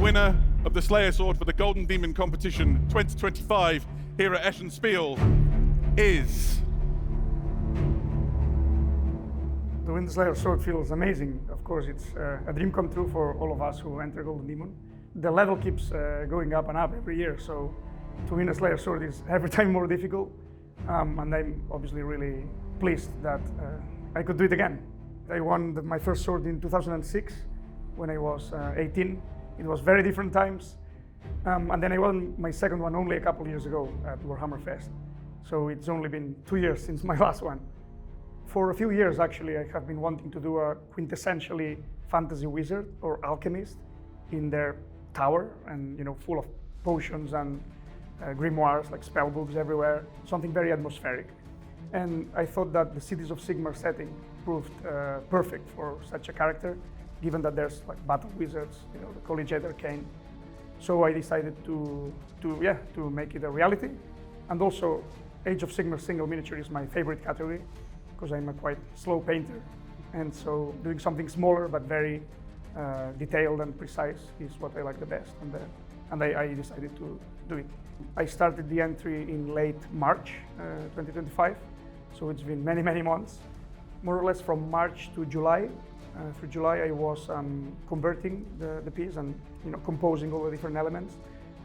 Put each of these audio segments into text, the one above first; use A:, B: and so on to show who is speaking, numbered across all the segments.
A: winner of the Slayer Sword for the Golden Demon Competition 2025 here at Eschen Spiel is...
B: To win the Slayer Sword feels amazing. Of course, it's a dream come true for all of us who enter Golden Demon. The level keeps going up and up every year, so to win a Slayer Sword is every time more difficult. And I'm obviously really pleased that I could do it again. I won my first sword in 2006 when I was 18. It was very different times. And then I won my second one only a couple of years ago at Warhammer Fest. So it's only been 2 years since my last one. For a few years, actually, I have been wanting to do a quintessentially fantasy wizard or alchemist in their tower, and full of potions and grimoires, like spell books everywhere, something very atmospheric. And I thought that the Cities of Sigmar setting proved perfect for such a character, given that there's like battle wizards, the collegiate arcane. So I decided to make it a reality. And also, Age of Sigmar single miniature is my favorite category, because I'm a quite slow painter. And so doing something smaller but very detailed and precise is what I like the best. And I decided to do it. I started the entry in late March 2025, so it's been many, many months. More or less from March to July. Through July I was converting the piece and composing all the different elements.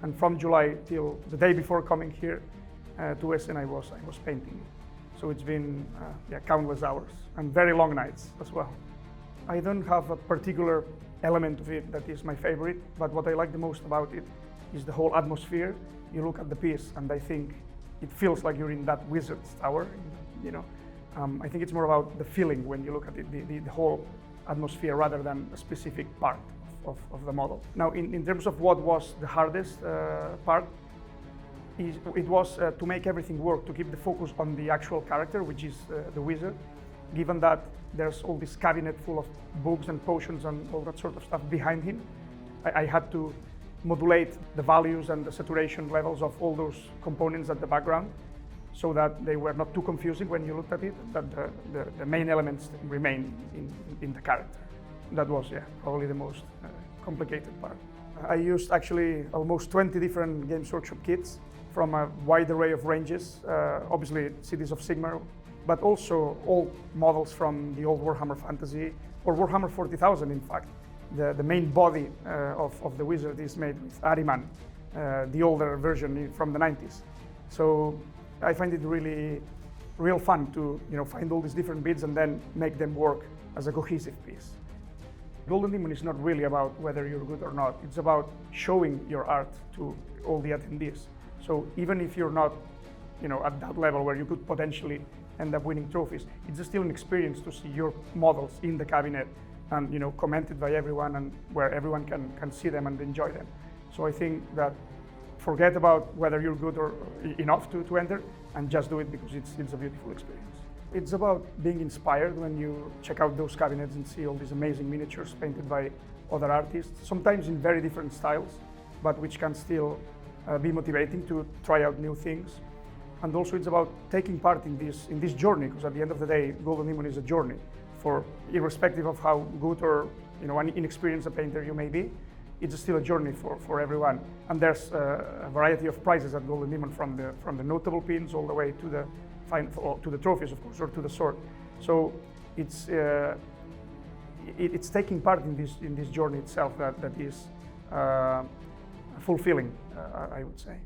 B: And from July till the day before coming here to Essen, I was painting it. So it's been countless hours and very long nights as well. I don't have a particular element of it that is my favorite, but what I like the most about it is the whole atmosphere. You look at the piece and I think it feels like you're in that wizard's tower. I think it's more about the feeling when you look at it, the whole atmosphere rather than a specific part of the model. Now, in terms of what was the hardest part, it was to make everything work, to keep the focus on the actual character, which is the wizard, given that there's all this cabinet full of books and potions and all that sort of stuff behind him. I had to modulate the values and the saturation levels of all those components at the background so that they were not too confusing when you looked at it, that the main elements remain in the character. That was, probably the most complicated part. I used actually almost 20 different Games Workshop kits from a wide array of ranges, obviously Cities of Sigmar, but also old models from the old Warhammer Fantasy, or Warhammer 40,000 in fact. The main body of the wizard is made with Ahriman, the older version from the 90s. So I find it real fun to find all these different bits and then make them work as a cohesive piece. Golden Demon is not really about whether you're good or not. It's about showing your art to all the attendees. So even if you're not at that level where you could potentially end up winning trophies, it's still an experience to see your models in the cabinet and commented by everyone, and where everyone can see them and enjoy them. So I think that forget about whether you're good or enough to enter, and just do it because it's a beautiful experience. It's about being inspired when you check out those cabinets and see all these amazing miniatures painted by other artists, sometimes in very different styles, but which can still be motivating to try out new things. And also it's about taking part in this journey, because at the end of the day, Golden Demon is a journey. For irrespective of how good or inexperienced a painter you may be, it's still a journey for everyone. And there's a variety of prizes at Golden Demon, from the notable pins all the way to the trophies, of course, or to the sword. So it's taking part in this journey itself that is fulfilling, I would say.